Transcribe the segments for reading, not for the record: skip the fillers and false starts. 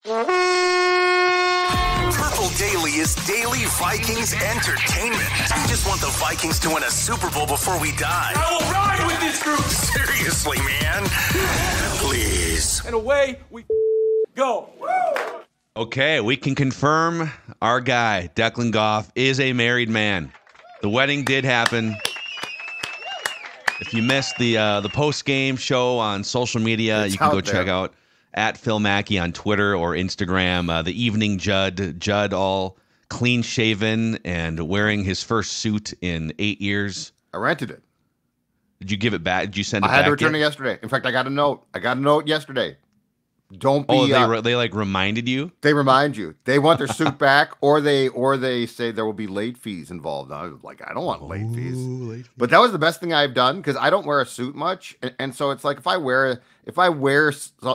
Purple Daily is daily Vikings entertainment. We just want the Vikings to win a Super Bowl before we die. I will ride with this group. Seriously, man. Please. And away we go. Okay, we can confirm our guy, Declan Goff, is a married man. The wedding did happen. If you missed the post-game show on social media, you can go check out at Phil Mackey on Twitter or Instagram. The Evening Judd all clean-shaven and wearing his first suit in 8 years. I rented it. Did you give it back? Did you send it back? I had to return it yesterday. In fact, I got a note. yesterday. Don't be. They like reminded you? They remind you. They want their suit back, or they say there will be late fees involved. I was like, I don't want late fees. But that was the best thing I've done because I don't wear a suit much, and so it's like if I wear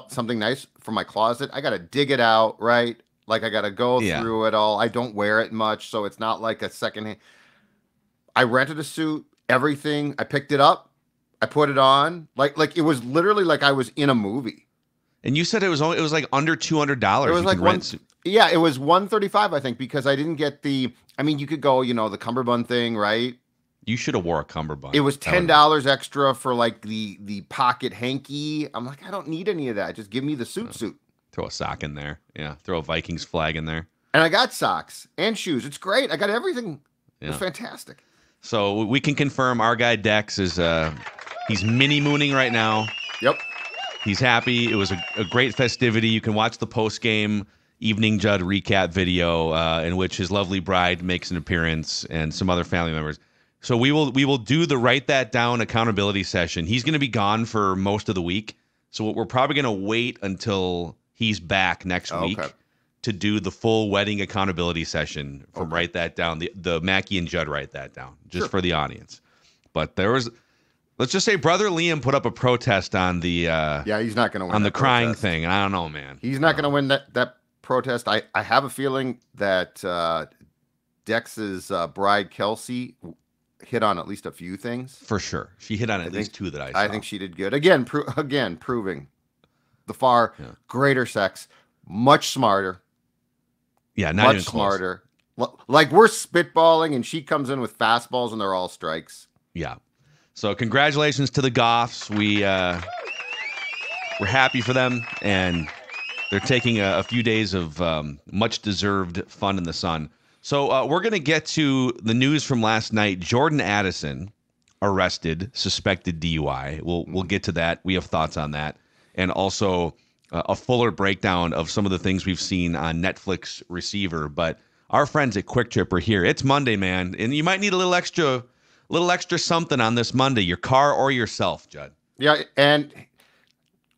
something nice from my closet, I got to dig it out, right? Like I got to go through it all. I don't wear it much, so it's not like a secondhand. I rented a suit, everything. I picked it up, I put it on, like it was literally like I was in a movie. And you said it was like under $200. It was like it was $135, I think, because I didn't get the. I mean, you could go, the cummerbund thing, right? You should have wore a cummerbund. It was $10 extra for like the pocket hanky. I'm like, I don't need any of that. Just give me the suit. Throw a sock in there. Yeah, throw a Vikings flag in there. And I got socks and shoes. It's great. I got everything. Yeah. It was fantastic. So we can confirm our guy Dex is he's mini mooning right now. Yep. He's happy. It was a great festivity. You can watch the post-game Evening Judd recap video in which his lovely bride makes an appearance and some other family members. So we will do the Write That Down accountability session. He's going to be gone for most of the week. So we're probably going to wait until he's back next week to do the full wedding accountability session from Write That Down, the Mackey and Judd Write That Down, just for the audience. But there was... Let's just say Brother Liam put up a protest on the he's not going to win on the crying thing. And I don't know, man. He's not going to win that protest. I have a feeling that Dex's bride Kelsey hit on at least a few things. For sure, she hit on at least two that I saw. I think she did good. Again, proving the far greater sex, much smarter. Yeah, not much even smarter. Like we're spitballing, and she comes in with fastballs, and they're all strikes. Yeah. So congratulations to the Goffs. We're happy for them, and they're taking a few days of much-deserved fun in the sun. So we're going to get to the news from last night. Jordan Addison arrested, suspected DUI. We'll get to that. We have thoughts on that. And also a fuller breakdown of some of the things we've seen on Netflix Receiver. But our friends at Quick Trip are here. It's Monday, man, and you might need a little extra something on this Monday, your car or yourself, Judd. Yeah, and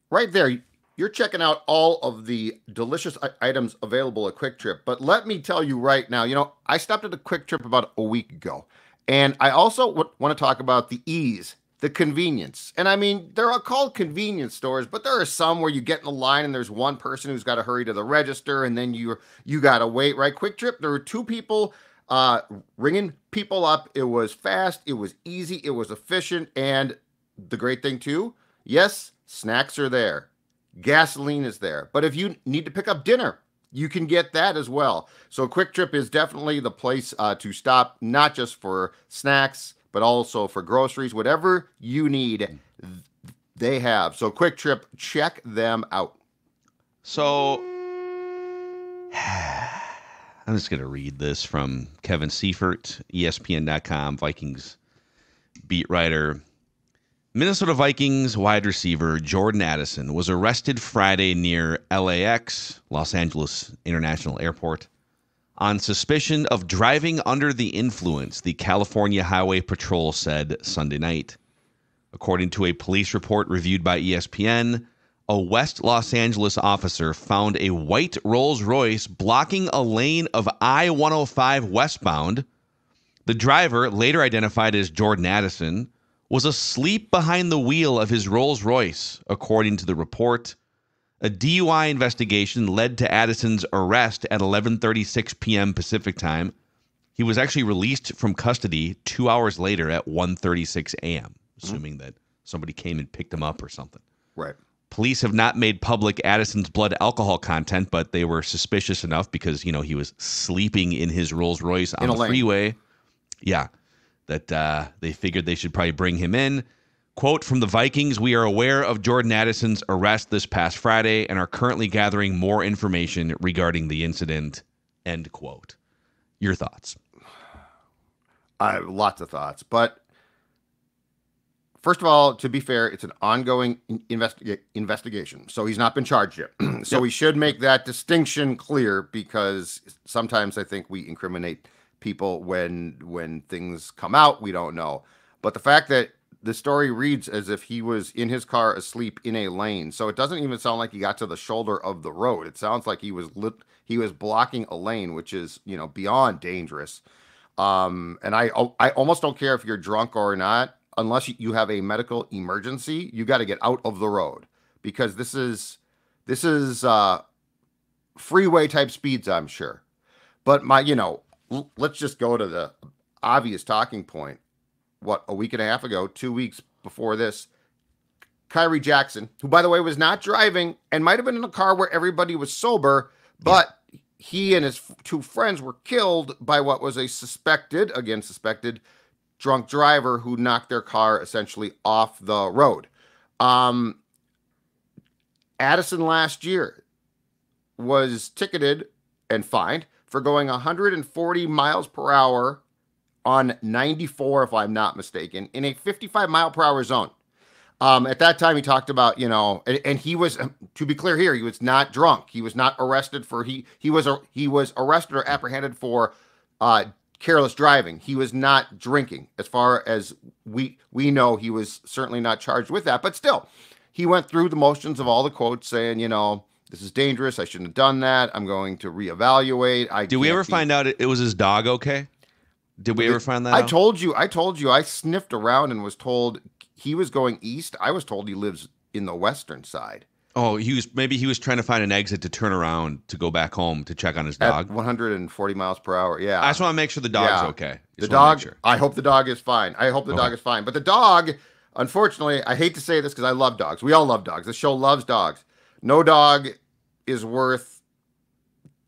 right there, you're checking out all of the delicious items available at Quick Trip. But let me tell you right now, I stopped at a Quick Trip about a week ago, and I also want to talk about the ease, the convenience. And I mean, they're all called convenience stores, but there are some where you get in the line and there's one person who's got to hurry to the register, and then you got to wait, right? Quick Trip, there were two people ringing people up. It was fast, it was easy, it was efficient, and the great thing too, yes, snacks are there, gasoline is there, but if you need to pick up dinner, you can get that as well. So Quick Trip is definitely the place to stop, not just for snacks, but also for groceries. Whatever you need, they have. So Quick Trip, check them out. So I'm just going to read this from Kevin Seifert, ESPN.com, Vikings beat writer. Minnesota Vikings wide receiver Jordan Addison was arrested Friday near LAX, Los Angeles International Airport, on suspicion of driving under the influence, the California Highway Patrol said Sunday night. According to a police report reviewed by ESPN, a West Los Angeles officer found a white Rolls-Royce blocking a lane of I-105 westbound. The driver, later identified as Jordan Addison, was asleep behind the wheel of his Rolls-Royce, according to the report. A DUI investigation led to Addison's arrest at 11:36 p.m. Pacific time. He was actually released from custody 2 hours later at 1:36 a.m., assuming that somebody came and picked him up or something. Right. Police have not made public Addison's blood alcohol content, but they were suspicious enough because, he was sleeping in his Rolls Royce on the freeway. Yeah, that they figured they should probably bring him in. Quote from the Vikings, "We are aware of Jordan Addison's arrest this past Friday and are currently gathering more information regarding the incident." End quote. Your thoughts? I have lots of thoughts, but first of all, to be fair, it's an ongoing investigation. So he's not been charged yet. So we should make that distinction clear, because sometimes I think we incriminate people when things come out, we don't know. But the fact that the story reads as if he was in his car asleep in a lane, so it doesn't even sound like he got to the shoulder of the road. It sounds like he was blocking a lane, which is, beyond dangerous. And I almost don't care if you're drunk or not. Unless you have a medical emergency, you got to get out of the road, because this is freeway type speeds, I'm sure. But let's just go to the obvious talking point. What, a week and a half ago, 2 weeks before this, Kyrie Jackson, who, by the way, was not driving and might have been in a car where everybody was sober, but he and his two friends were killed by what was a suspected drunk driver who knocked their car essentially off the road. Addison last year was ticketed and fined for going 140 miles per hour on 94, if I'm not mistaken, in a 55 mile per hour zone. At that time, he talked about, and he was, to be clear here, he was not drunk. He was not arrested for, he was arrested or apprehended for careless driving. He was not drinking. As far as we know, he was certainly not charged with that. But still, he went through the motions of all the quotes saying, this is dangerous. I shouldn't have done that. I'm going to reevaluate. Did we ever find out it was his dog okay? Did we ever find that out? I told you, I sniffed around and was told he was going east. I was told he lives in the western side. Oh, he was trying to find an exit to turn around to go back home to check on his dog. At 140 miles per hour. Yeah. I just want to make sure the dog's okay. The dog, I hope the dog is fine. Dog is fine. But the dog, unfortunately, I hate to say this because I love dogs. We all love dogs. The show loves dogs. No dog is worth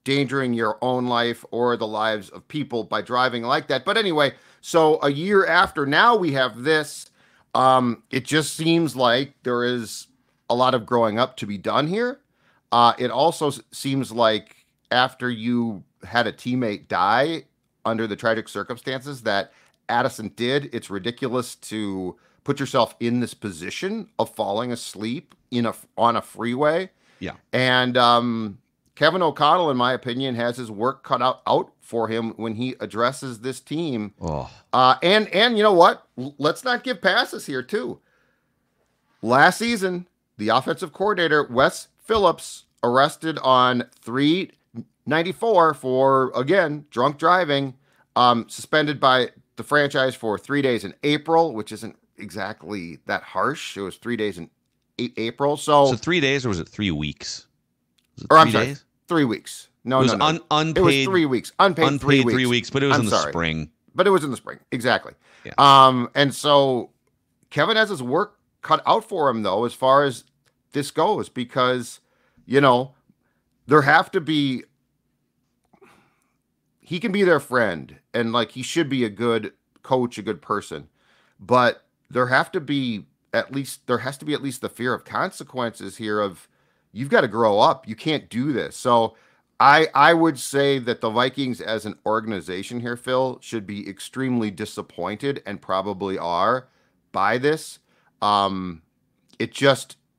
endangering your own life or the lives of people by driving like that. But anyway, so a year after, now we have this. It just seems like there is a lot of growing up to be done here. It also seems like after you had a teammate die under the tragic circumstances that Addison did, it's ridiculous to put yourself in this position of falling asleep on a freeway. Yeah. And Kevin O'Connell, in my opinion, has his work cut out for him when he addresses this team. Oh. And you know what? Let's not give passes here too. Last season, the offensive coordinator, Wes Phillips, arrested on 394 for, again, drunk driving, suspended by the franchise for 3 days in April, which isn't exactly that harsh. It was 3 days in April. So 3 days, or was it 3 weeks? Was it or 3 I'm sorry, days? 3 weeks. No, it was no. Unpaid. It was 3 weeks. Unpaid 3 weeks. 3 weeks, but it was in the spring. But it was in the spring. Exactly. Yeah. And so Kevin has his work cut out for him, though, as far as this goes, because, there have to be, he can be their friend and he should be a good coach, a good person, but there has to be at least the fear of consequences here of, you've got to grow up. You can't do this. So I would say that the Vikings as an organization here, Phil, should be extremely disappointed, and probably are, by this.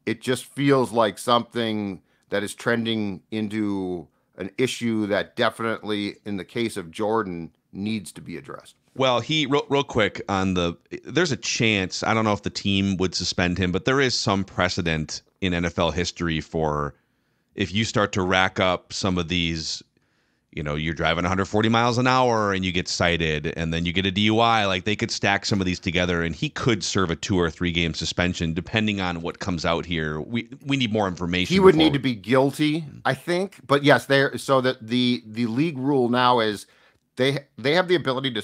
It just feels like something that is trending into an issue that definitely, in the case of Jordan, needs to be addressed. Well, he real quick there's a chance, I don't know if the team would suspend him, but there is some precedent in NFL history for, if you start to rack up some of these, you're driving 140 miles an hour and you get cited and then you get a DUI, they could stack some of these together, and he could serve a 2 or 3 game suspension depending on what comes out here. We need more information. He would need to be guilty, I think. But yes, so that the league rule now is they have the ability to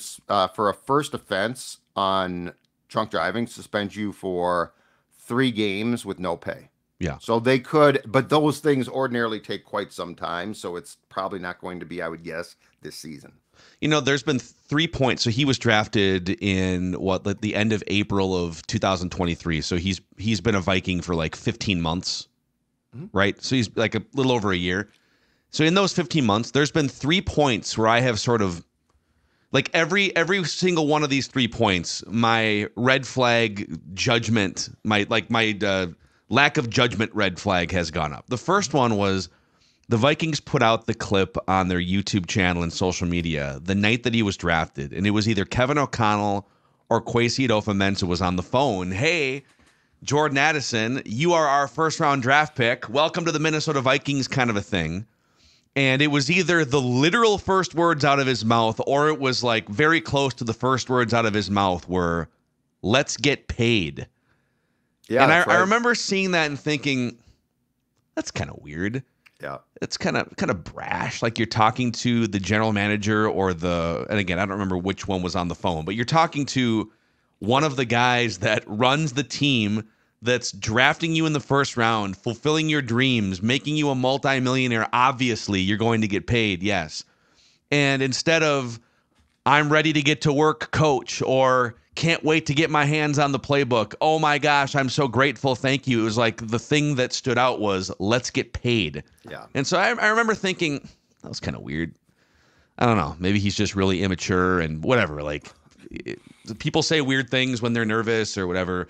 for a first offense on drunk driving, suspend you for 3 games with no pay. Yeah. So they could, but those things ordinarily take quite some time. So it's probably not going to be, I would guess, this season. There's been 3 points. So he was drafted in the end of April of 2023. So he's been a Viking for like 15 months, right? So he's like a little over a year. So in those 15 months, there's been 3 points where I have sort of like every single one of these 3 points, my red flag judgment, my lack of judgment red flag has gone up. The first one was the Vikings put out the clip on their YouTube channel and social media the night that he was drafted, and it was either Kevin O'Connell or Kwesi Adofo-Mensah was on the phone. Hey, Jordan Addison, you are our first-round draft pick. Welcome to the Minnesota Vikings, kind of a thing. And it was either the literal first words out of his mouth or it was like very close to the first words out of his mouth were, let's get paid. Yeah, and right. I remember seeing that and thinking, that's kind of weird. Yeah. It's kind of brash. Like you're talking to the general manager and again, I don't remember which one was on the phone, but you're talking to one of the guys that runs the team that's drafting you in the first round, fulfilling your dreams, making you a multimillionaire. Obviously, you're going to get paid, yes. And instead of, I'm ready to get to work, coach, or can't wait to get my hands on the playbook, oh my gosh, I'm so grateful, thank you. It was like the thing that stood out was, let's get paid. Yeah. And so I remember thinking, that was kind of weird. I don't know. Maybe he's just really immature and whatever. Like, people say weird things when they're nervous or whatever.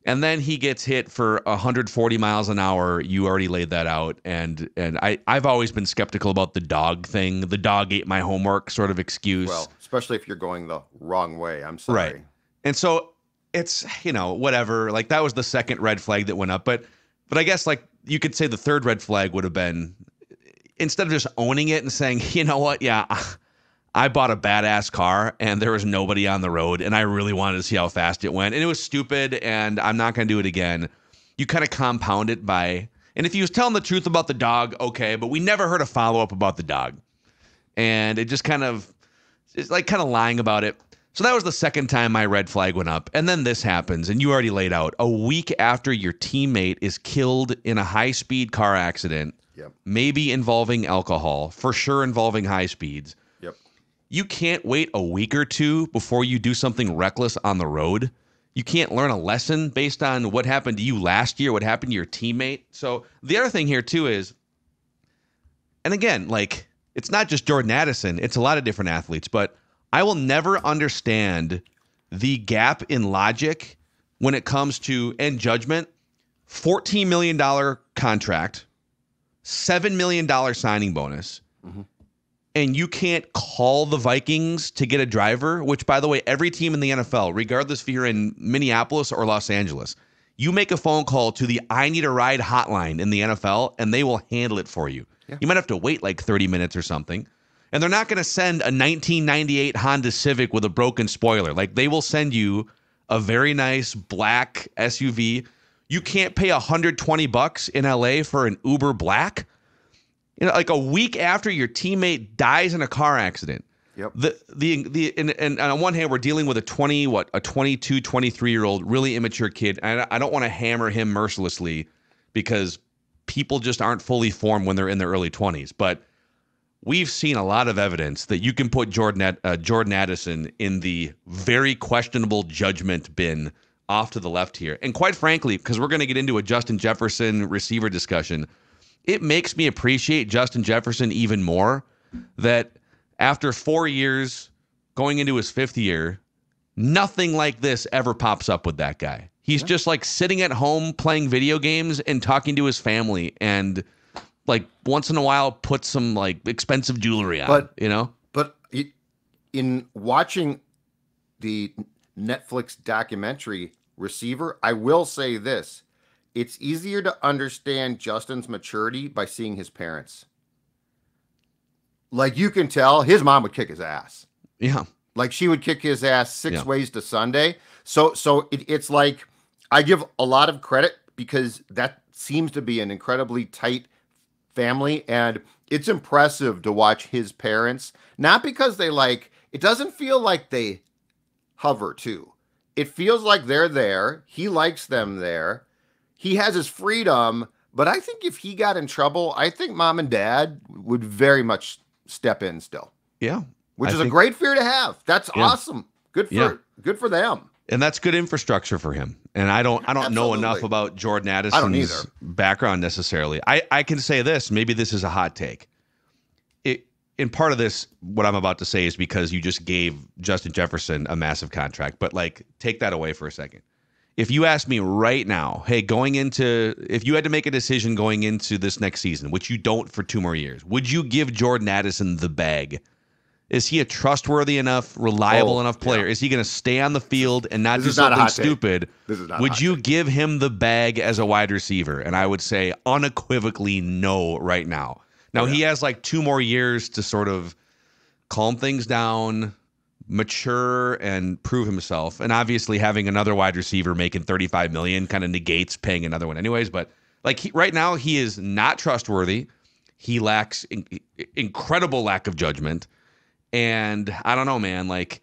And then he gets hit for 140 miles an hour. You already laid that out. And I've always been skeptical about the dog thing. The dog ate my homework sort of excuse. Well, especially if you're going the wrong way. I'm sorry. Right. And so it's, whatever. Like that was the second red flag that went up. But I guess like you could say the third red flag would have been, instead of just owning it and saying, you know what? Yeah, I bought a badass car and there was nobody on the road and I really wanted to see how fast it went. And it was stupid and I'm not going to do it again. You kind of compound it by, and if he was telling the truth about the dog, okay, but we never heard a follow-up about the dog. And it just it's like kind of lying about it. So that was the second time my red flag went up. And then this happens, and you already laid out, a week after your teammate is killed in a high-speed car accident, Yep. maybe involving alcohol, for sure involving high speeds. Yep. You can't wait a week or two before you do something reckless on the road. You can't learn a lesson based on what happened to you last year, what happened to your teammate. So the other thing here too is, and again, like it's not just Jordan Addison, it's a lot of different athletes, but I will never understand the gap in logic when it comes to, and judgment, $14 million contract, $7 million signing bonus, and you can't call the Vikings to get a driver, which, by the way, every team in the NFL, regardless if you're in Minneapolis or Los Angeles, you make a phone call to the I Need a Ride hotline in the NFL, and they will handle it for you. Yeah. You might have to wait like 30 minutes or something. And they're not going to send a 1998 Honda Civic with a broken spoiler. Like, they will send you a very nice black SUV. You can't pay $120 in LA for an Uber Black. Like a week after your teammate dies in a car accident. Yep. And on one hand, we're dealing with a 22, 23-year-old, really immature kid. And I don't want to hammer him mercilessly because people just aren't fully formed when they're in their early 20s. But we've seen a lot of evidence that you can put Jordan Addison in the very questionable judgment bin off to the left here. And quite frankly, because we're going to get into a Justin Jefferson receiver discussion, it makes me appreciate Justin Jefferson even more that after 4 years, going into his fifth year, nothing like this ever pops up with that guy. He's just like sitting at home playing video games and talking to his family and like once in a while put some like expensive jewelry on, But in watching the Netflix documentary Receiver, I will say this. It's easier to understand Justin's maturity by seeing his parents. Like you can tell his mom would kick his ass. Yeah. Like she would kick his ass six ways to Sunday. So it's like I give a lot of credit because that seems to be an incredibly tight family. And it's impressive to watch his parents, not because it doesn't feel like they hover too. It feels like they're there. He likes them there. He has his freedom, But I think if he got in trouble, I think mom and dad would very much step in still. Yeah. Which is a great fear to have. That's Yeah. awesome. Good for them. And that's good infrastructure for him. And I don't know enough Absolutely. about Jordan I don't Addison's either. background necessarily. I can say this, maybe this is a hot take. In part of this, what I'm about to say is because you just gave Justin Jefferson a massive contract. But like, take that away for a second. If you ask me right now, hey, if you had to make a decision going into this next season, which you don't for 2 more years, would you give Jordan Addison the bag? Is he a trustworthy enough, reliable enough player? yeah. Is he going to stay on the field and not This do is not a something hot take. stupid? This is not a Would hot you take. give him the bag as a wide receiver? And I would say unequivocally no right now. Now, he has like 2 more years to sort of calm things down, mature, and prove himself. And obviously having another wide receiver making $35 million kind of negates paying another one anyways. But like right now, he is not trustworthy. He lacks incredible lack of judgment. And I don't know, man, like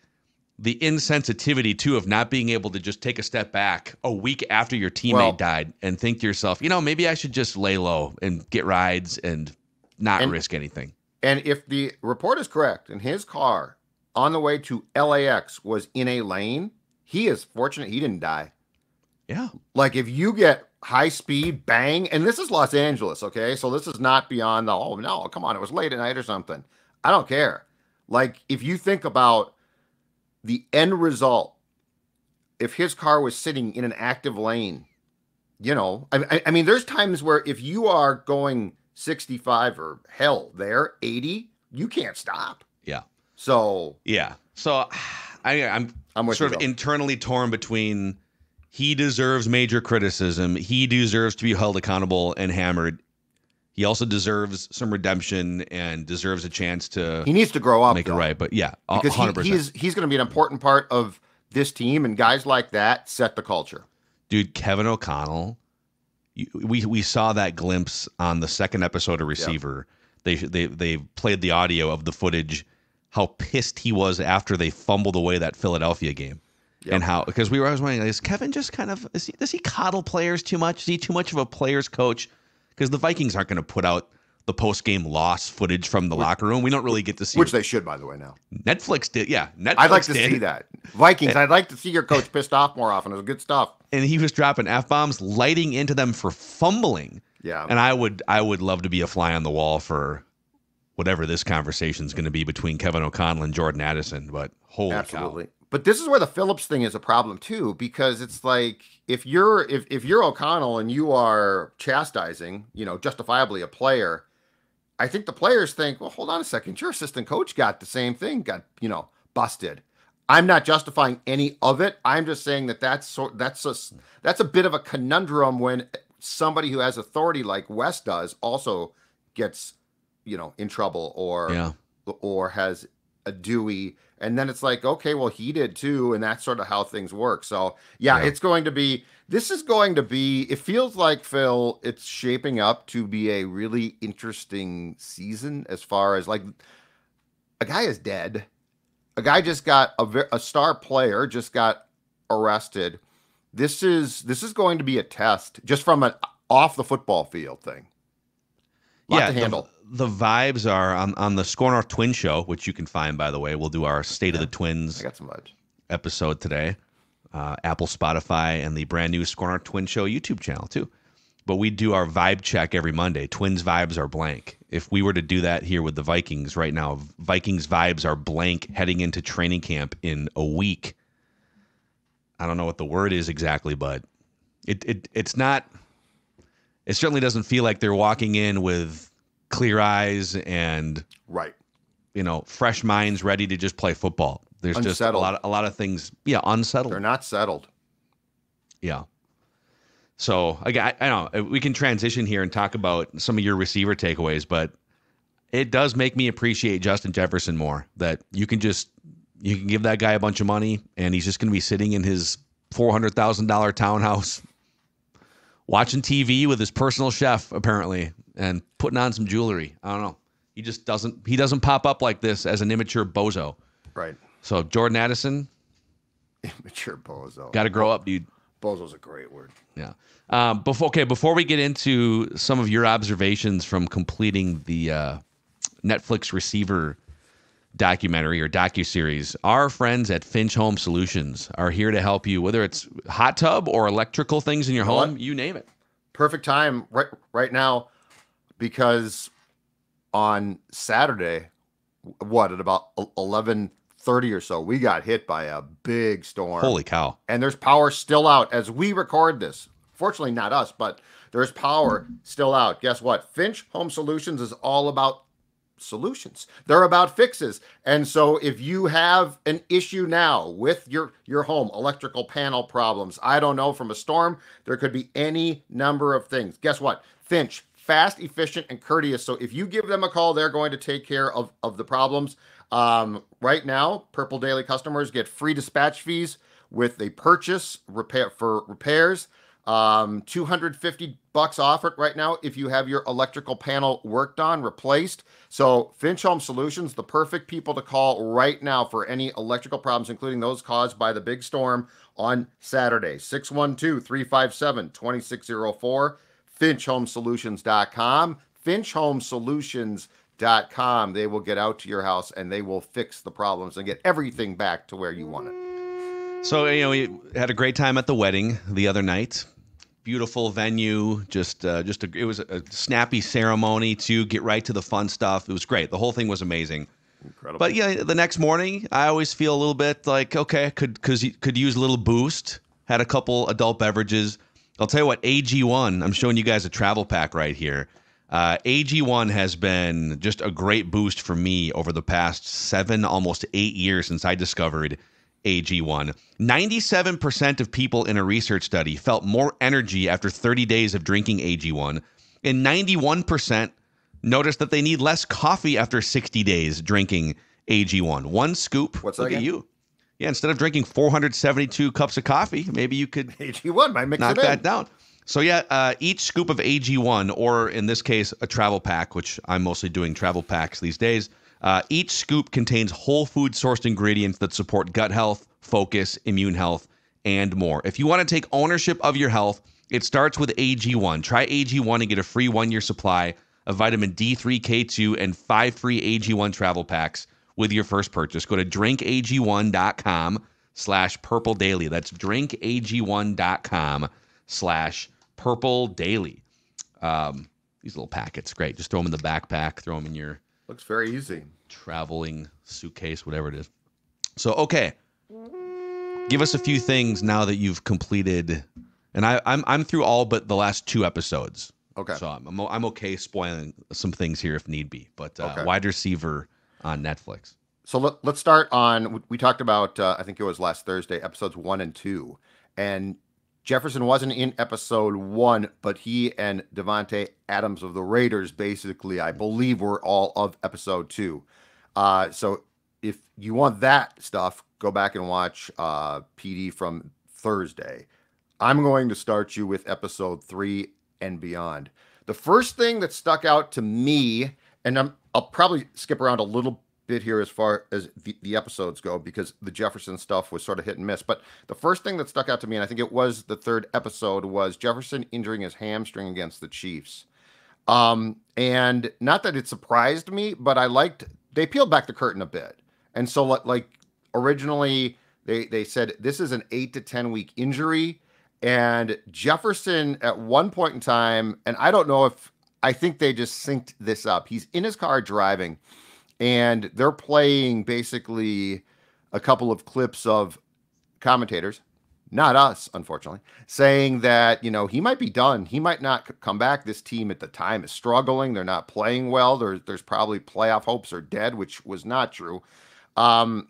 the insensitivity too of not being able to just take a step back a week after your teammate died and think to yourself, maybe I should just lay low and get rides and not risk anything. And if the report is correct and his car on the way to LAX was in a lane, he is fortunate he didn't die. Yeah. Like if you get high speed, bang, and this is Los Angeles, okay? So this is not beyond the, oh no, come on, it was late at night or something. I don't care. Like if you think about the end result, if his car was sitting in an active lane, I mean, there's times where if you are going 65 or hell there 80, you can't stop. Yeah. So yeah. So I'm with sort you, of though. internally torn between he deserves major criticism. He deserves to be held accountable and hammered. He also deserves some redemption and deserves a chance to he needs to grow up, make though, it right. But yeah, because 100%. he's going to be an important part of this team, and guys like that set the culture. Dude, Kevin O'Connell, we saw that glimpse on the second episode of Receiver. Yep. They played the audio of the footage, how pissed he was after they fumbled away that Philadelphia game. Yep. And how, because we were always wondering, is Kevin just kind of, does he coddle players too much? Is he too much of a player's coach? Because the Vikings aren't going to put out the post-game loss footage from the locker room. We don't really get to see. Which they should, by the way, now. Netflix did, yeah. Netflix I'd like to did. see that. Vikings, I'd like to see your coach pissed off more often. It was good stuff. And he was dropping F-bombs, lighting into them for fumbling. Yeah. And I would love to be a fly on the wall for whatever this conversation is going to be between Kevin O'Connell and Jordan Addison. But holy Absolutely. cow. But this is where the Phillips thing is a problem too, because it's like if you're O'Connell and you are chastising, justifiably a player, I think the players think, well, hold on a second, your assistant coach got the same thing, got busted. I'm not justifying any of it. I'm just saying that's a bit of a conundrum when somebody who has authority like Wes does also gets in trouble or has a Dewey. And then it's like, okay, well, he did too. And that's sort of how things work. So, yeah. It feels like, Phil, it's shaping up to be a really interesting season as far as like a guy is dead. A guy just got a star player just got arrested. This is going to be a test just from an off the football field thing. Lot to handle. The vibes are on the Score North Twin Show, which you can find, by the way. We'll do our State of the Twins I got some vibes. episode today. Apple, Spotify, and the brand new Score North Twin Show YouTube channel, too. But we do our vibe check every Monday. Twins vibes are blank. If we were to do that here with the Vikings right now, Vikings vibes are blank heading into training camp in a week. I don't know what the word is exactly, but it's not. It certainly doesn't feel like they're walking in with clear eyes and right, fresh minds ready to just play football. There's unsettled. just a lot of things. Yeah, unsettled. They're not settled. Yeah. So I know we can transition here and talk about some of your receiver takeaways, but it does make me appreciate Justin Jefferson more. That you can give that guy a bunch of money and he's just going to be sitting in his $400,000 townhouse watching TV with his personal chef apparently and putting on some jewelry. I don't know. He doesn't pop up like this as an immature bozo. Right. So Jordan Addison, immature bozo. got to grow up, dude. Bozo's a great word. Yeah. Before we get into some of your observations from completing the Netflix Receiver documentary or docuseries, our friends at Finch Home Solutions are here to help you, whether it's hot tub or electrical things in your home, you name it. Perfect time right now, because on Saturday, at about 11:30 or so, we got hit by a big storm. Holy cow. And there's power still out as we record this. Fortunately, not us, but there's power still out. Guess what? Finch Home Solutions is all about solutions. They're about fixes. And so if you have an issue now with your home, electrical panel problems, I don't know, from a storm, there could be any number of things. Guess what? Finch, fast, efficient, and courteous. So if you give them a call, they're going to take care of the problems. Right now, Purple Daily customers get free dispatch fees with a purchase for repairs. $250 off it right now if you have your electrical panel worked on, replaced. So Finch Home Solutions, the perfect people to call right now for any electrical problems, including those caused by the big storm on Saturday. 612-357-2604. FinchHomeSolutions.com. FinchHomeSolutions.com. They will get out to your house and they will fix the problems and get everything back to where you want it. So, we had a great time at the wedding the other night. Beautiful venue. It was a snappy ceremony to get right to the fun stuff. It was great. The whole thing was amazing. Incredible. But yeah, the next morning, I always feel a little bit like, okay, could use a little boost. Had a couple adult beverages. I'll tell you what, AG1, I'm showing you guys a travel pack right here. AG1 has been just a great boost for me over the past 7, almost 8 years since I discovered AG1. 97% of people in a research study felt more energy after 30 days of drinking AG1, and 91% noticed that they need less coffee after 60 days drinking AG1. One scoop. What's that look again? At you. Yeah, instead of drinking 472 cups of coffee, maybe you could AG1 might mix knock it in. that down. So yeah, each scoop of AG1, or in this case, a travel pack, which I'm mostly doing travel packs these days, each scoop contains whole food sourced ingredients that support gut health, focus, immune health, and more. If you want to take ownership of your health, it starts with AG1. Try AG1 and get a free 1-year supply of vitamin D3, K2, and 5 free AG1 travel packs with your first purchase. Go to drinkag1.com/purple daily. That's drinkag1.com/purple daily. These little packets, great. Just throw them in the backpack, throw them in your Looks very easy. traveling suitcase, whatever it is. So, okay, give us a few things now that you've completed, and I'm through all but the last 2 episodes. Okay. So I'm okay spoiling some things here if need be. But Okay. Wide Receiver on Netflix. So let's start on, we talked about, I think it was last Thursday, episodes 1 and 2. And Jefferson wasn't in episode 1, but he and Davante Adams of the Raiders, basically, I believe, were all of episode 2. So if you want that stuff, go back and watch PD from Thursday. I'm going to start you with episode 3 and beyond. The first thing that stuck out to me, and I'll probably skip around a little bit here as far as the episodes go, because the Jefferson stuff was sort of hit and miss. But the first thing that stuck out to me, and I think it was the 3rd episode, was Jefferson injuring his hamstring against the Chiefs. And not that it surprised me, but they peeled back the curtain a bit. And so like originally they said this is an 8 to 10 week injury. And Jefferson at one point in time, and I don't know if, I think they just synced this up. He's in his car driving, and they're playing basically a couple of clips of commentators, not us, unfortunately, saying that, he might be done. He might not come back. This team at the time is struggling. They're not playing well. There's probably playoff hopes are dead, which was not true. And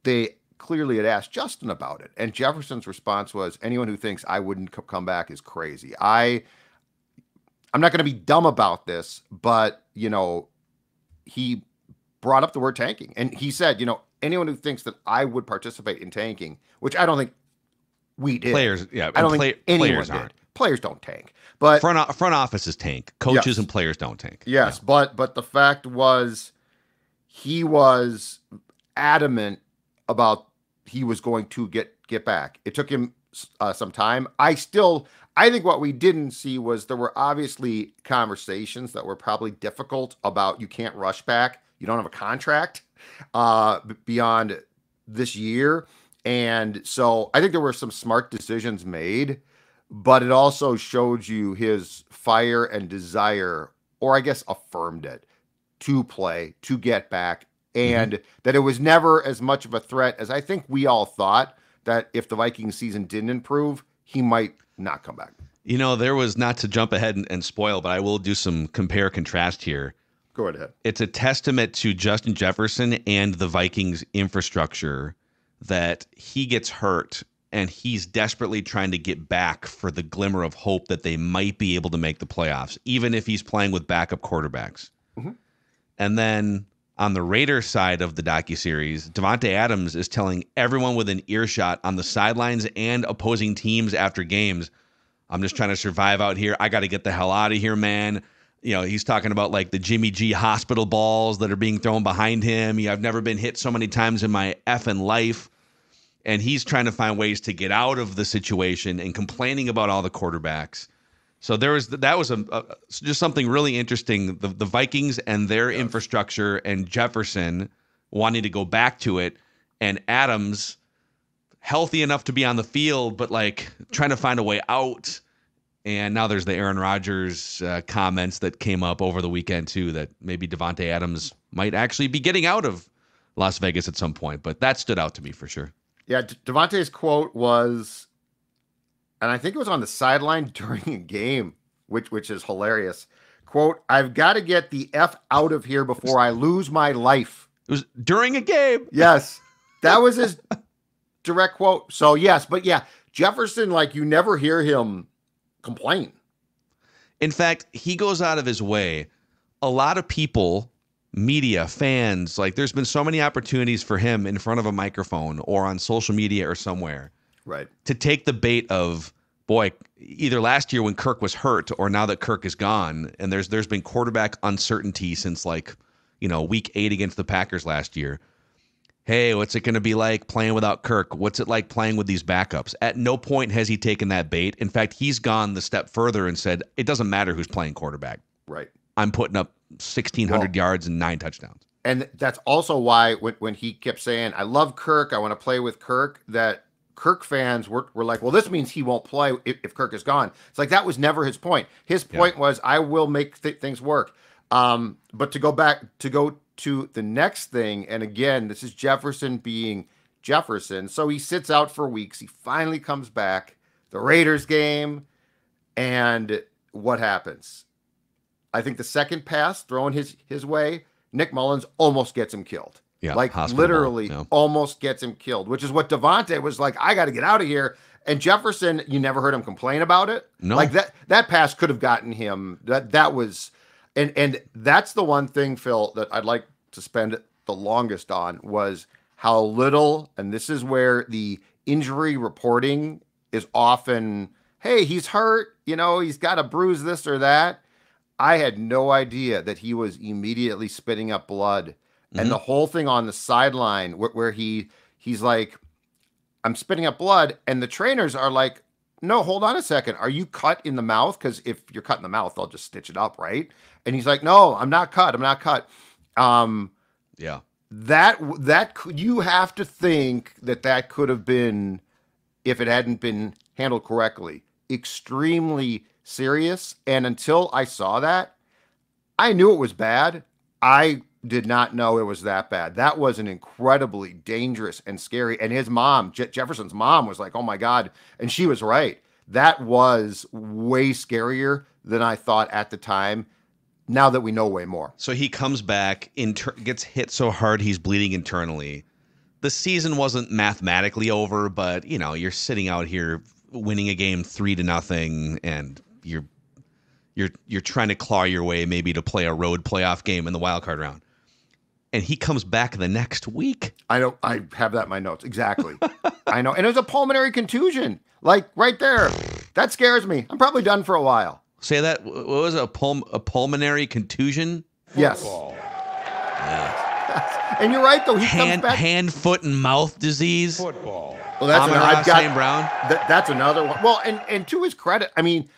they clearly had asked Justin about it. And Jefferson's response was, anyone who thinks I wouldn't come back is crazy. I'm not going to be dumb about this, but, he brought up the word tanking. And he said, anyone who thinks that I would participate in tanking, which I don't think we did. Players, yeah. I don't think anyone players did. aren't. Players don't tank. But Front offices tank. Coaches Yes. and players don't tank. yes, but the fact was he was adamant about he was going to get back. It took him some time. I think what we didn't see was there were obviously conversations that were probably difficult about you can't rush back. You don't have a contract beyond this year. And so I think there were some smart decisions made, but it also showed you his fire and desire, or I guess affirmed it, to play, to get back, and that it was never as much of a threat as I think we all thought, that if the Vikings season didn't improve, he might not come back. You know, there was, not to jump ahead and spoil, but I will do some compare contrast here. Go ahead. It's a testament to Justin Jefferson and the Vikings infrastructure that he gets hurt and he's desperately trying to get back for the glimmer of hope that they might be able to make the playoffs, even if he's playing with backup quarterbacks. And then on the Raiders side of the docuseries, Davante Adams is telling everyone within earshot on the sidelines and opposing teams after games, I'm just trying to survive out here. I got to get the hell out of here, man. You know, he's talking about like the Jimmy G hospital balls that are being thrown behind him. I've never been hit so many times in my effing life. And he's trying to find ways to get out of the situation and complaining about all the quarterbacks. So that was just something really interesting. The Vikings and their infrastructure, and Jefferson wanting to go back to it, and Adams healthy enough to be on the field, but like trying to find a way out. And now there's the Aaron Rodgers comments that came up over the weekend too, that maybe Davante Adams might actually be getting out of Las Vegas at some point. But that stood out to me for sure. Yeah, Davante's quote was, and I think it was on the sideline during a game, which is hilarious. Quote, "I've got to get the F out of here before I lose my life." It was during a game. Yes, that was his direct quote. So yes, but yeah, Jefferson, like, you never hear him complain. In fact, he goes out of his way. A lot of people, media, fans, like there's been so many opportunities for him in front of a microphone or on social media or somewhere, right, to take the bait of, boy, either last year when Kirk was hurt or now that Kirk is gone, and there's been quarterback uncertainty since week 8 against the Packers last year. Hey, what's it going to be like playing without Kirk? What's it like playing with these backups? At no point has he taken that bait. In fact, he's gone the step further and said, it doesn't matter who's playing quarterback. Right. I'm putting up 1,600 yards and 9 touchdowns. And that's also why when he kept saying, I love Kirk, I want to play with Kirk, that Kirk fans were like, well, this means he won't play if Kirk is gone. It's like, that was never his point. His point was, I will make things work. But to go to the next thing, and again, this is Jefferson being Jefferson. So he sits out for weeks. He finally comes back, the Raiders game, and what happens? I think the second pass thrown his way, Nick Mullins almost gets him killed. Yeah, like literally almost gets him killed, which is what Davante was like, I got to get out of here. And Jefferson, you never heard him complain about it. No. Like that pass could have gotten him. That was, and that's the one thing, Phil, that I'd like to spend the longest on, was how little, and this is where the injury reporting is often, hey, he's hurt, he's got a bruise, this or that. I had no idea that he was immediately spitting up blood. And the whole thing on the sideline where he's like, I'm spitting up blood. And the trainers are like, no, hold on a second. Are you cut in the mouth? Because if you're cut in the mouth, they'll just stitch it up, right? And he's like, no, I'm not cut. Yeah. That you have to think that could have been, if it hadn't been handled correctly, extremely serious. And until I saw that, I knew it was bad. I did not know it was that bad. That was an incredibly dangerous and scary. And his mom, Jefferson's mom, was like, oh my God. And she was right. That was way scarier than I thought at the time, now that we know way more. So he comes back, gets hit so hard he's bleeding internally. The season wasn't mathematically over, but you're sitting out here winning a game 3-0, and you're trying to claw your way maybe to play a road playoff game in the wild card round. And he comes back the next week. I know. I have that in my notes. Exactly. I know. And it was a pulmonary contusion, like right there. That scares me. I'm probably done for a while. Say that. What was it, a pulmonary contusion? Yes. Yeah. And you're right, though. He comes back. Hand, foot, and mouth disease. Football. Well, that's Amon-Ra St. Brown. That's another one. Well, and to his credit, I mean,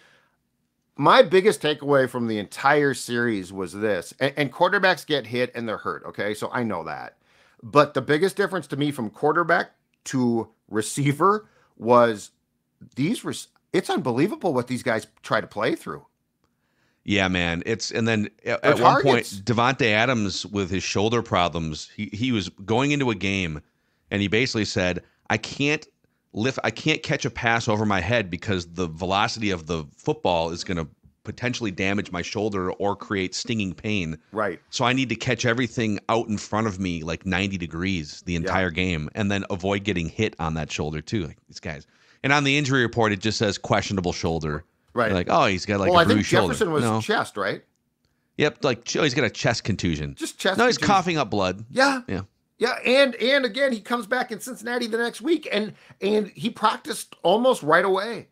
my biggest takeaway from the entire series was this, and quarterbacks get hit and they're hurt, okay? So I know that. But the biggest difference to me from quarterback to receiver was it's unbelievable what these guys try to play through. Yeah, man. And then at one point, Davante Adams with his shoulder problems, he was going into a game and he basically said, I can't catch a pass over my head because the velocity of the football is going to potentially damage my shoulder or create stinging pain. Right. So I need to catch everything out in front of me like 90 degrees the entire game and then avoid getting hit on that shoulder too. Like these guys. And on the injury report, it just says questionable shoulder. Right. Like, oh, he's got like a bruised shoulder. Jefferson was chest, right? Yep. Like, he's got a chest contusion. Just chest. No, he's contusion. coughing up blood. Yeah. Yeah. Yeah, and again, he comes back in Cincinnati the next week, and he practiced almost right away.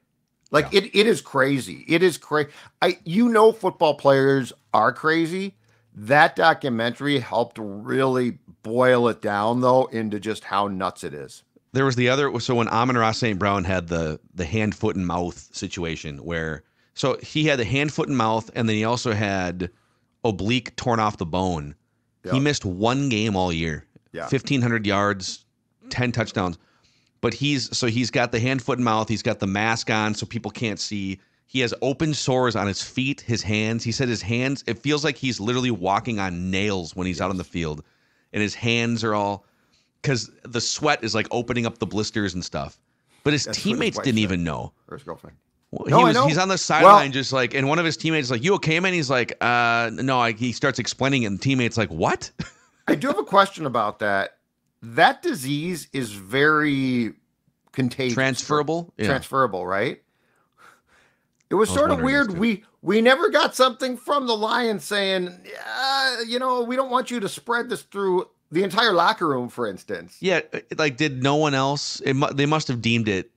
Like it is crazy. It is crazy. Football players are crazy. That documentary helped really boil it down, though, into just how nuts it is. There was so when Amon-Ra St. Brown had the hand, foot, and mouth situation so he had the hand, foot, and mouth, and then he also had oblique torn off the bone. Yep. He missed one game all year. Yeah. 1,500 yards, 10 touchdowns. But he's got the hand, foot, and mouth. He's got the mask on so people can't see. He has open sores on his feet, his hands. He said his hands, it feels like he's literally walking on nails when he's out on the field. And his hands are all, because the sweat is like opening up the blisters and stuff. But his teammates didn't even know. Or his girlfriend. Well, he's on the sideline just like, and one of his teammates is like, you okay, man? He's like, no. He starts explaining it, and the teammate's like, what? I do have a question about that. That disease is very contagious. Transferable? Yeah. Transferable, right? It was sort of weird. We never got something from the Lions saying, we don't want you to spread this through the entire locker room, for instance. Yeah, like did no one else? They must have deemed it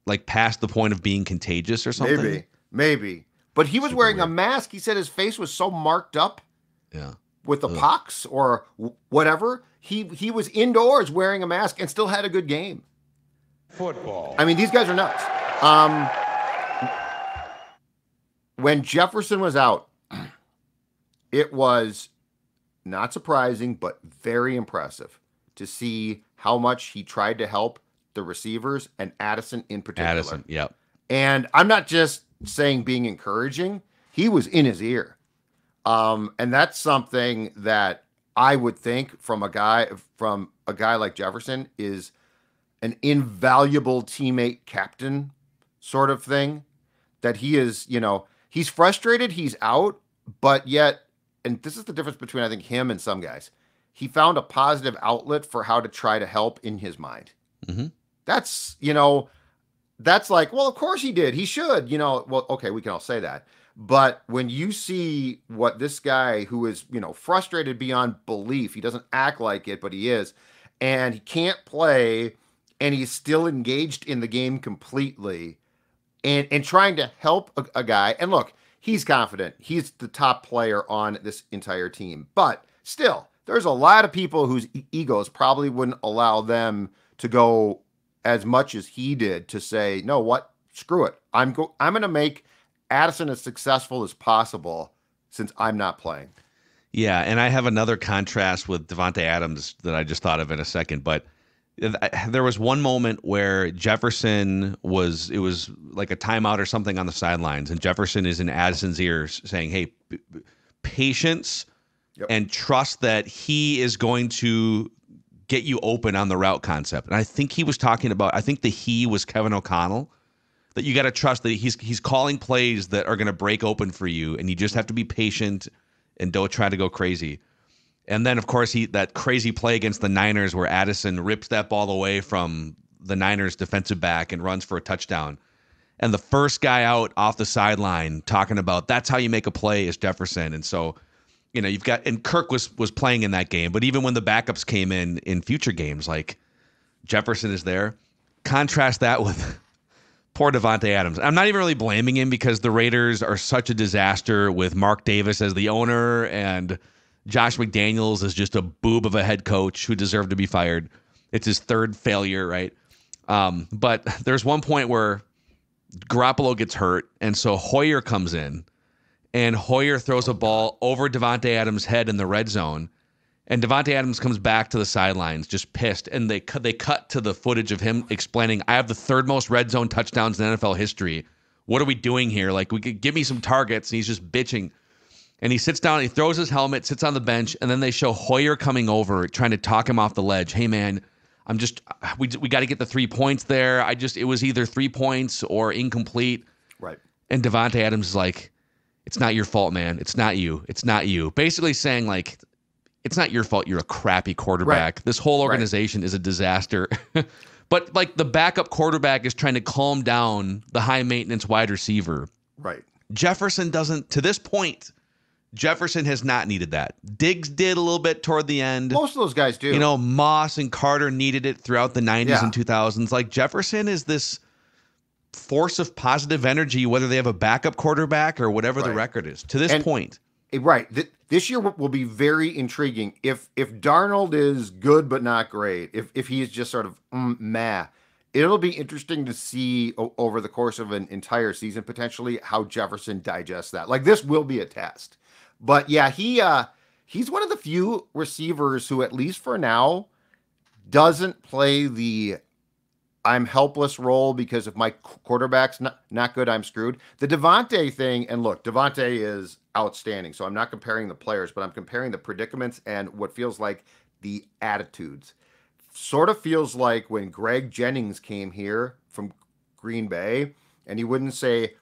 like past the point of being contagious or something. Maybe. But he was wearing a mask. He said his face was so marked up. Yeah. With the pox or whatever, he was indoors wearing a mask and still had a good game. Football. I mean, these guys are nuts. When Jefferson was out, it was not surprising, but very impressive to see how much he tried to help the receivers and Addison in particular. Addison, yep. And I'm not just saying being encouraging. He was in his ear. And that's something that I would think from a guy like Jefferson is an invaluable teammate captain sort of thing, that he is, he's frustrated, he's out, but yet, and this is the difference between, I think, him and some guys, he found a positive outlet for how to try to help in his mind. Mm-hmm. That's, that's like, well, of course he did. He should, well, okay, we can all say that. But when you see what this guy who is, frustrated beyond belief, he doesn't act like it, but he is, and he can't play, and he's still engaged in the game completely, and trying to help a guy. And look, he's confident. He's the top player on this entire team. But still, there's a lot of people whose egos probably wouldn't allow them to go as much as he did to say, no, what? Screw it. I'm going to make Addison as successful as possible since I'm not playing. Yeah, and I have another contrast with Davante Adams that I just thought of in a second, but there was one moment where Jefferson it was like a timeout or something on the sidelines, and Jefferson is in Addison's ears saying, hey, patience and trust that he is going to get you open on the route concept. And I think he was talking about, the he was Kevin O'Connell, that you got to trust that he's calling plays that are going to break open for you, and you just have to be patient and don't try to go crazy. And then, of course, that crazy play against the Niners where Addison rips that ball away from the Niners defensive back and runs for a touchdown. And the first guy out off the sideline talking about that's how you make a play is Jefferson. And so, you've got, and Kirk was playing in that game, but even when the backups came in future games, like Jefferson is there. Contrast that with poor Davante Adams. I'm not even really blaming him because the Raiders are such a disaster with Mark Davis as the owner, and Josh McDaniels is just a boob of a head coach who deserved to be fired. It's his third failure, right? But there's one point where Garoppolo gets hurt, and so Hoyer comes in, and Hoyer throws a ball over Davante Adams' head in the red zone, and Davante Adams comes back to the sidelines just pissed, and they cut to the footage of him explaining, I have the third most red zone touchdowns in NFL history. What are we doing here? Like, we could give me some targets, and he's just bitching. And he sits down, he throws his helmet, sits on the bench, and then they show Hoyer coming over, trying to talk him off the ledge. Hey, man, we got to get the 3 points there. It was either 3 points or incomplete. Right. And Davante Adams is like, it's not your fault, man. It's not you. It's not you. Basically saying, like, it's not your fault. You're a crappy quarterback. Right. This whole organization is a disaster. But, like, the backup quarterback is trying to calm down the high-maintenance wide receiver. Right. Jefferson doesn't, to this point, Jefferson has not needed that. Diggs did a little bit toward the end. Most of those guys do. You know, Moss and Carter needed it throughout the 90s and 2000s. Like, Jefferson is this force of positive energy, whether they have a backup quarterback or whatever the record is, to this point. Right. This year will be very intriguing. If Darnold is good but not great, if he is just sort of meh, it'll be interesting to see over the course of an entire season, potentially, how Jefferson digests that. Like, this will be a test. But yeah, he's one of the few receivers who, at least for now, doesn't play the I'm helpless role because if my quarterback's not good, I'm screwed. The Davante thing, and look, Davante is outstanding. So I'm not comparing the players, but I'm comparing the predicaments and what feels like the attitudes. Sort of feels like when Greg Jennings came here from Green Bay, and he wouldn't say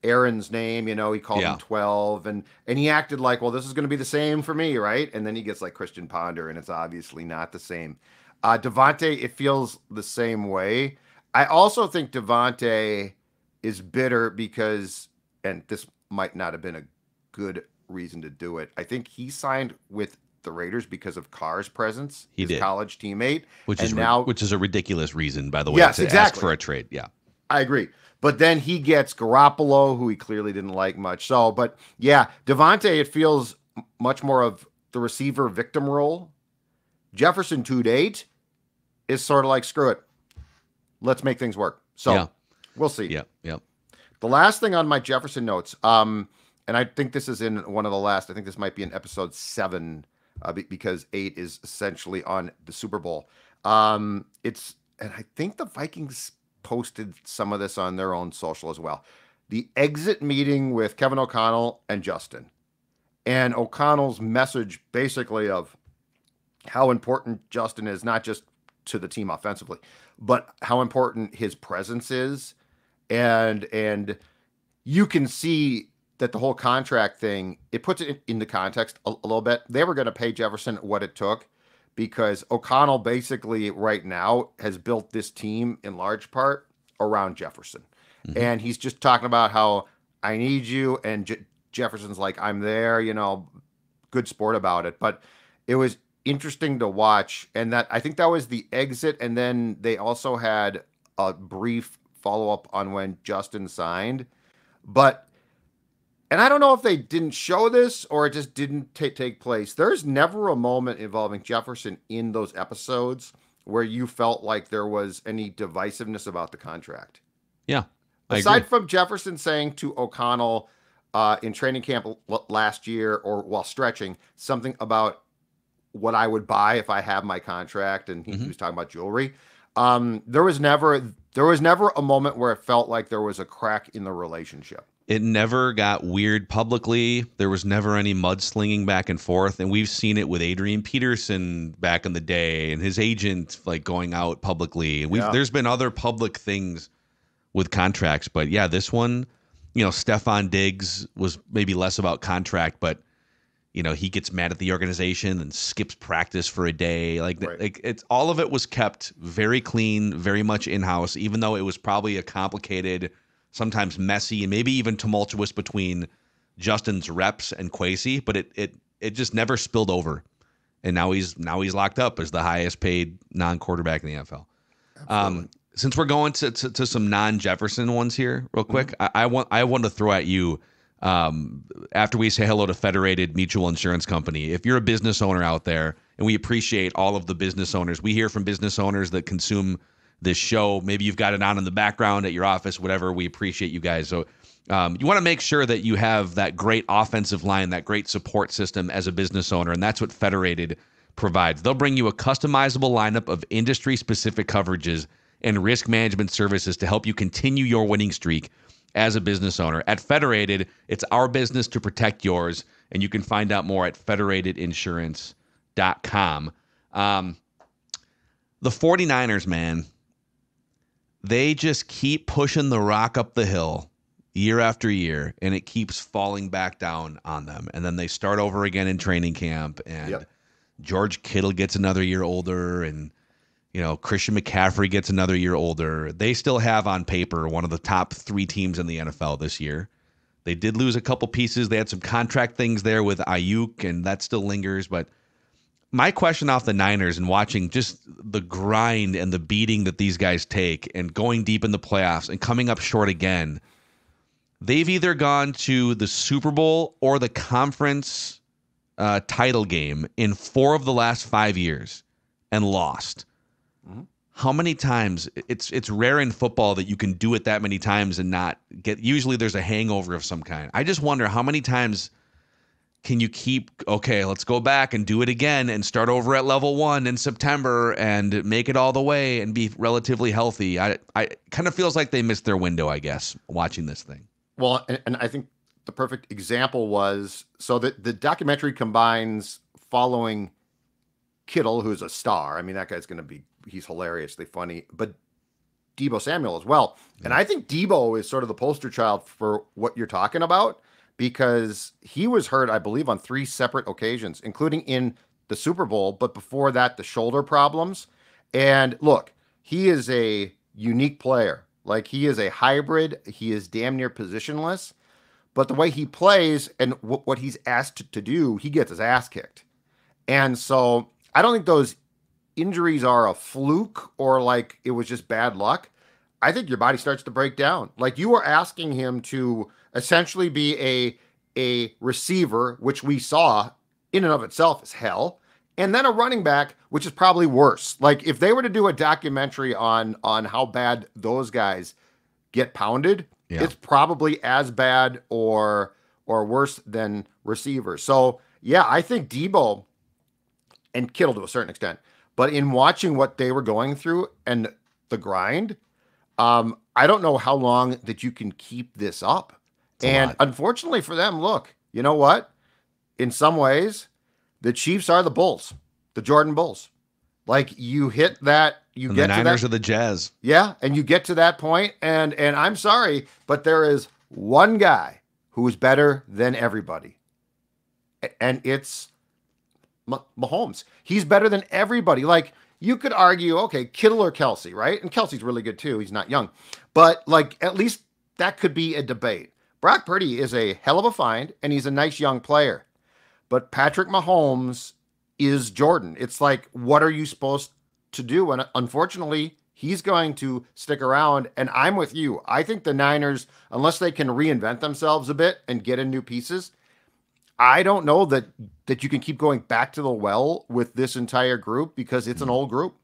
Aaron's name, he called him 12, and he acted like, well, this is going to be the same for me, right? And then he gets like Christian Ponder, and it's obviously not the same. Davante, it feels the same way. I also think Davante is bitter because, and this might not have been a good reason to do it, I think he signed with the Raiders because of Carr's presence, his college teammate, which is a ridiculous reason, by the way, to ask for a trade. Yeah, I agree. But then he gets Garoppolo, who he clearly didn't like much. So, but yeah, Davante, it feels much more of the receiver victim role. Jefferson to date is sort of like, screw it, let's make things work. So we'll see. Yeah. The last thing on my Jefferson notes, and I think this is in one of the last. I think this might be in episode 7. Because 8 is essentially on the Super Bowl. And I think the Vikings posted some of this on their own social as well. The exit meeting with Kevin O'Connell and Justin. And O'Connell's message basically of how important Justin is, not just to the team offensively, but how important his presence is. And you can see that the whole contract thing, it puts it into context a little bit. They were going to pay Jefferson what it took because O'Connell basically right now has built this team in large part around Jefferson. Mm-hmm. And he's just talking about how I need you. And Jefferson's like, I'm there, good sport about it. But it was interesting to watch. And that I think that was the exit. And then they also had a brief follow-up on when Justin signed. And I don't know if they didn't show this or it just didn't take place. There's never a moment involving Jefferson in those episodes where you felt like there was any divisiveness about the contract. Yeah. Aside from Jefferson saying to O'Connell in training camp last year or while stretching something about what I would buy if I have my contract, and he was talking about jewelry. There was never a moment where it felt like there was a crack in the relationship. It never got weird publicly. There was never any mudslinging back and forth. And we've seen it with Adrian Peterson back in the day and his agent like going out publicly. There's been other public things with contracts. But yeah, this one, Stephon Diggs was maybe less about contract, but he gets mad at the organization and skips practice for a day. Like it's all of it was kept very clean, very much in-house, even though it was probably a complicated, sometimes messy, and maybe even tumultuous between Justin's reps and Kwesi, but it just never spilled over. And now he's locked up as the highest paid non-quarterback in the NFL. Since we're going to some non-Jefferson ones here real quick, I want to throw at you After we say hello to Federated Mutual Insurance Company, if you're a business owner out there, and we appreciate all of the business owners, we hear from business owners that consume this show. Maybe you've got it on in the background at your office, whatever. We appreciate you guys. So you want to make sure that you have that great offensive line, that great support system as a business owner, and that's what Federated provides. They'll bring you a customizable lineup of industry-specific coverages and risk management services to help you continue your winning streak as a business owner. At Federated, it's our business to protect yours, and you can find out more at federatedinsurance.com. The 49ers, man, they just keep pushing the rock up the hill year after year, and it keeps falling back down on them. And then they start over again in training camp, and George Kittle gets another year older, and Christian McCaffrey gets another year older. They still have on paper one of the top 3 teams in the NFL this year. They did lose a couple pieces. They had some contract things there with Ayuk, and that still lingers. But my question off the Niners and watching just the grind and the beating that these guys take and going deep in the playoffs and coming up short again, they've either gone to the Super Bowl or the conference title game in 4 of the last 5 years and lost. How many times? It's rare in football that you can do it that many times and not get. Usually there's a hangover of some kind. I just wonder how many times can you keep, okay, let's go back and do it again and start over at level 1 in September and make it all the way and be relatively healthy. I kind of feels like they missed their window, I guess, watching this thing. Well, and I think the perfect example was, so that the documentary combines following Kittle, who's a star. I mean, that guy's he's hilariously funny, but Deebo Samuel as well. And I think Deebo is sort of the poster child for what you're talking about, because he was hurt, I believe, on 3 separate occasions, including in the Super Bowl. But before that, the shoulder problems. And look, he is a unique player. Like, he is a hybrid. He is damn near positionless. But the way he plays and what he's asked to do, he gets his ass kicked. And so I don't think those injuries are a fluke or like it was just bad luck. I think your body starts to break down. Like, you are asking him to essentially be a receiver, which we saw in and of itself is hell, and then a running back, which is probably worse. Like, if they were to do a documentary on how bad those guys get pounded, it's probably as bad or worse than receivers. So yeah, I think Deebo and Kittle to a certain extent, but in watching what they were going through and the grind, I don't know how long that you can keep this up. And unfortunately for them, look, you know what? In some ways, the Chiefs are the Bulls, the Jordan Bulls. Like, you hit that, you get to that. The Niners are the Jazz. Yeah, and you get to that point, and I'm sorry, but there is one guy who is better than everybody, and it's Mahomes. He's better than everybody. Like, you could argue, okay, Kittle or Kelsey, right? And Kelsey's really good too. He's not young. But, like, at least that could be a debate. Brock Purdy is a hell of a find, and he's a nice young player. But Patrick Mahomes is Jordan. It's like, what are you supposed to do? And unfortunately, he's going to stick around. And I'm with you. I think the Niners, unless they can reinvent themselves a bit and get in new pieces, I don't know that you can keep going back to the well with this entire group, because it's an old group.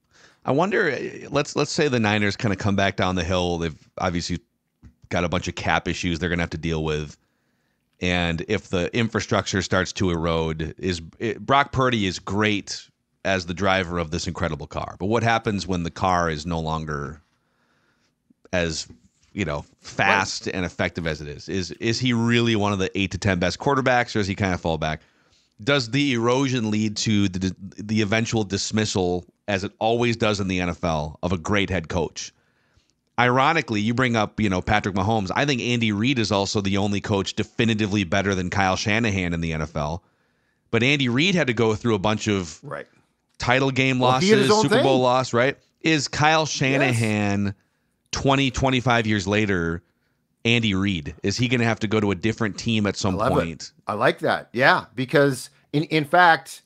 I wonder, let's say the Niners kind of come back down the hill. They've obviously got a bunch of cap issues they're going to have to deal with. And if the infrastructure starts to erode, Brock Purdy is great as the driver of this incredible car. But what happens when the car is no longer as fast and effective as it is? Is he really one of the 8 to 10 best quarterbacks, or does he kind of fall back? Does the erosion lead to the eventual dismissal, as it always does in the NFL, of a great head coach? Ironically, you bring up, Patrick Mahomes. I think Andy Reid is also the only coach definitively better than Kyle Shanahan in the NFL. But Andy Reid had to go through a bunch of title game losses, Super Bowl loss, right? Is Kyle Shanahan 20, 25 years later, Andy Reid? Is he going to have to go to a different team at some point? I like that. Yeah, because in fact,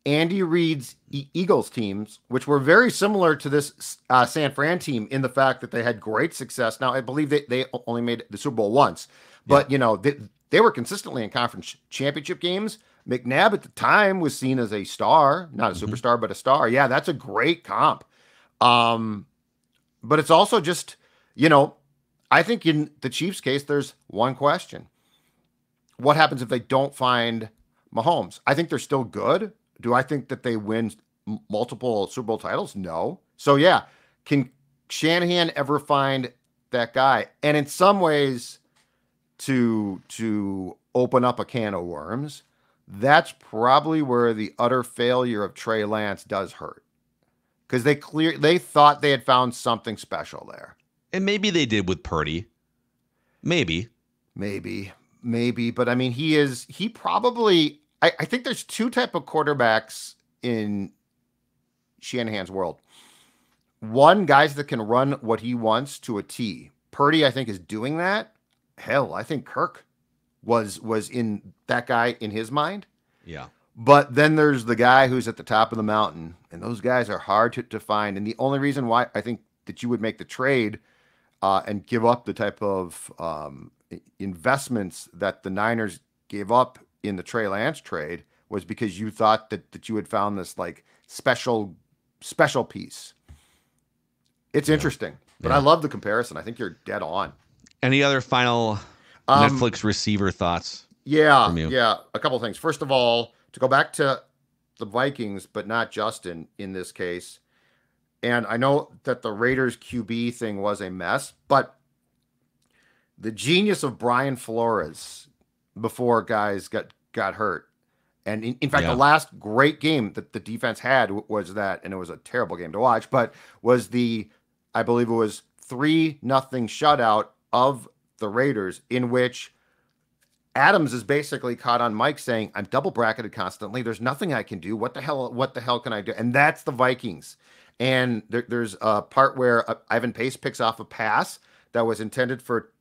Andy Reid's Eagles teams, which were very similar to this San Fran team in the fact that they had great success. Now, I believe they only made the Super Bowl once, but they were consistently in conference championship games. McNabb at the time was seen as a star, not a superstar, but a star. Yeah, that's a great comp. But it's also just, I think in the Chiefs case, there's one question. What happens if they don't find Mahomes? I think they're still good. Do I think that they win multiple Super Bowl titles? No. So yeah, can Shanahan ever find that guy? And in some ways, to open up a can of worms, that's probably where the utter failure of Trey Lance does hurt. Because they thought they had found something special there. And maybe they did with Purdy. Maybe. But I mean, he probably, I think there's two type of quarterbacks in Shanahan's world. One, guys that can run what he wants to a T. Purdy, I think, is doing that. Hell, I think Kirk was in that guy in his mind. Yeah. But then there's the guy who's at the top of the mountain, and those guys are hard to find. And the only reason why I think that you would make the trade and give up the type of investments that the Niners gave up in the Trey Lance trade was because you thought that you had found this like special piece. It's interesting, but I love the comparison. I think you're dead on. Any other final Netflix receiver thoughts? Yeah. A couple of things. First of all, to go back to the Vikings, but not Justin in this case. And I know that the Raiders QB thing was a mess, but the genius of Brian Flores before guys got hurt. And in fact, the last great game that the defense had was that, and it was a terrible game to watch, but was I believe it was 3-0 shutout of the Raiders, in which Adams is basically caught on mic saying, I'm double bracketed constantly. There's nothing I can do. What the hell can I do? And that's the Vikings. And there's a part where Ivan Pace picks off a pass that was intended for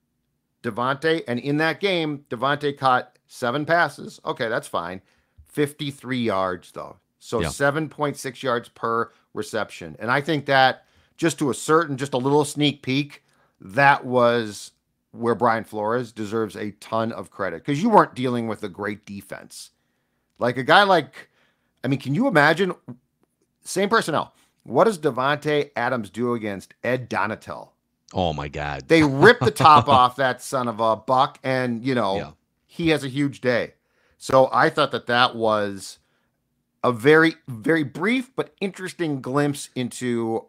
Devontae. And in that game, Devontae caught 7 passes. Okay, that's fine. 53 yards, though. So 7.6 yards per reception. And I think that just to just a little sneak peek, that was where Brian Flores deserves a ton of credit, because you weren't dealing with a great defense. Like a guy can you imagine, same personnel, what does Devontae Adams do against Ed Donatel? Oh my God. They rip the top off that son of a buck, and he has a huge day. So I thought that was a very, very brief but interesting glimpse into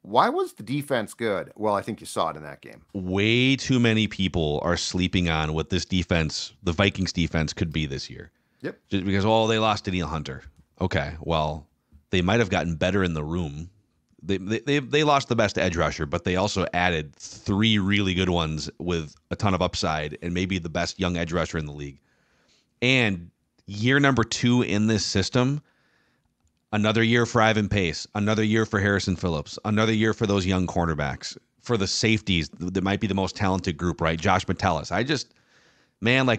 why was the defense good? Well, I think you saw it in that game. Way too many people are sleeping on what this defense, the Vikings defense, could be this year. Yep. Just because, they lost Danielle Hunter. Okay, well, they might have gotten better in the room. They lost the best edge rusher, but they also added 3 really good ones with a ton of upside and maybe the best young edge rusher in the league. And year number 2 in this system, another year for Ivan Pace, another year for Harrison Phillips, another year for those young cornerbacks, for the safeties that might be the most talented group, right? Josh Metellus. Like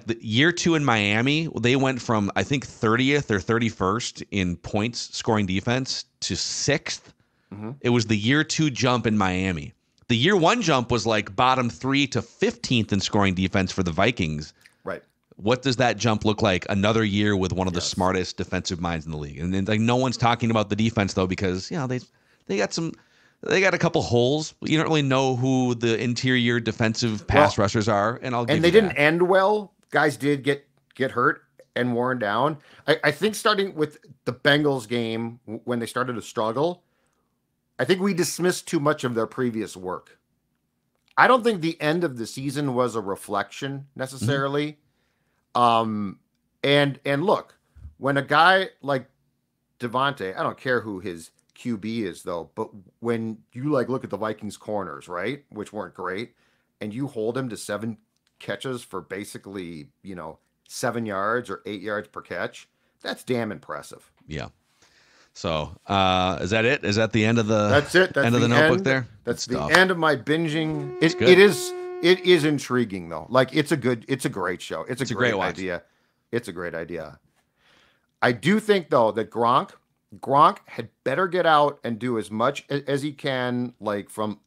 the year 2 in Miami, they went from, I think, 30th or 31st in points scoring defense to 6th. Mm-hmm. It was the year 2 jump in Miami. The year 1 jump was like bottom 3 to 15th in scoring defense for the Vikings. Right. What does that jump look like another year with one of the smartest defensive minds in the league? And then no one's talking about the defense though, because they got a couple holes. You don't really know who the interior defensive pass rushers are, and they didn't end well. Guys did get hurt and worn down. I think starting with the Bengals game when they started to struggle, I think we dismissed too much of their previous work. I don't think the end of the season was a reflection necessarily. Mm-hmm. And look, when a guy like Devontae, I don't care who his QB is though, but when you look at the Vikings corners, right, which weren't great, and you hold him to 7 catches for basically, 7 yards or 8 yards per catch, that's damn impressive. Yeah. So, is that it? Is that the end of the? That's it. That's end of the notebook there. That's the end of my binging. It is intriguing though. It's a great show. It's a great idea. It's a great idea. I do think though that Gronk Gronk had better get out and do as much as he can, like from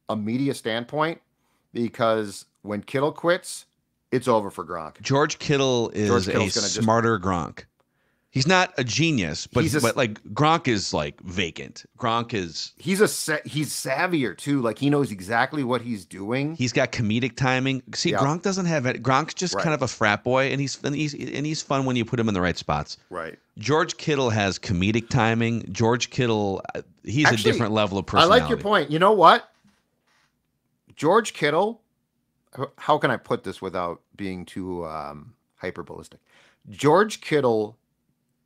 a media standpoint, because when Kittle quits, it's over for Gronk. George Kittle is a smarter Gronk. He's not a genius, but like Gronk is like vacant. Gronk is he's savvier too. Like he knows exactly what he's doing. He's got comedic timing. See, yep. Gronk doesn't have it. Gronk's just kind of a frat boy, and he's fun when you put him in the right spots. Right. George Kittle has comedic timing. George Kittle, he's a different level of personality. I like your point. You know what? George Kittle, how can I put this without being too hyperbolistic? George Kittle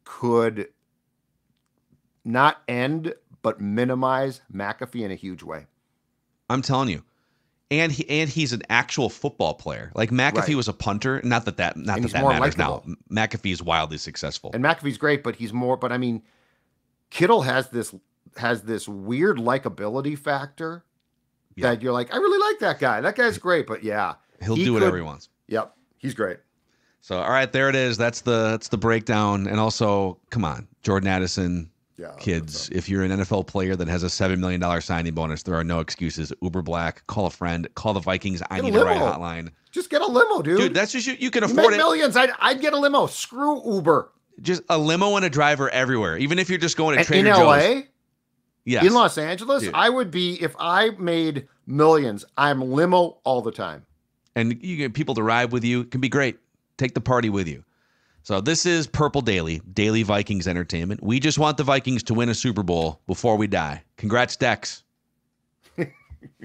could not end but minimize McAfee in a huge way. I'm telling you. And he's an actual football player. Like McAfee was a punter. Not that matters now. McAfee is wildly successful. And McAfee's great, but he's more. But I mean, Kittle has this weird likability factor that you're like, I really like that guy. That guy's great. But yeah, he'll do whatever he wants. Yep, he's great. So all right, there it is. That's the breakdown. And also, come on, Jordan Addison. Yeah, kids, if you're an NFL player that has a $7 million signing bonus, there are no excuses. Uber Black, call a friend, call the Vikings. I need a ride hotline. Just get a limo, dude. Dude, that's just you can afford it. Millions. I'd get a limo. Screw Uber. Just a limo and a driver everywhere. Even if you're just going to Trader Joe's. In LA? Yes. In Los Angeles? Dude. I would be, if I made millions, I'm limo all the time. And you get people to ride with you. It can be great. Take the party with you. So this is Purple Daily Vikings Entertainment. We just want the Vikings to win a Super Bowl before we die. Congrats, Dex.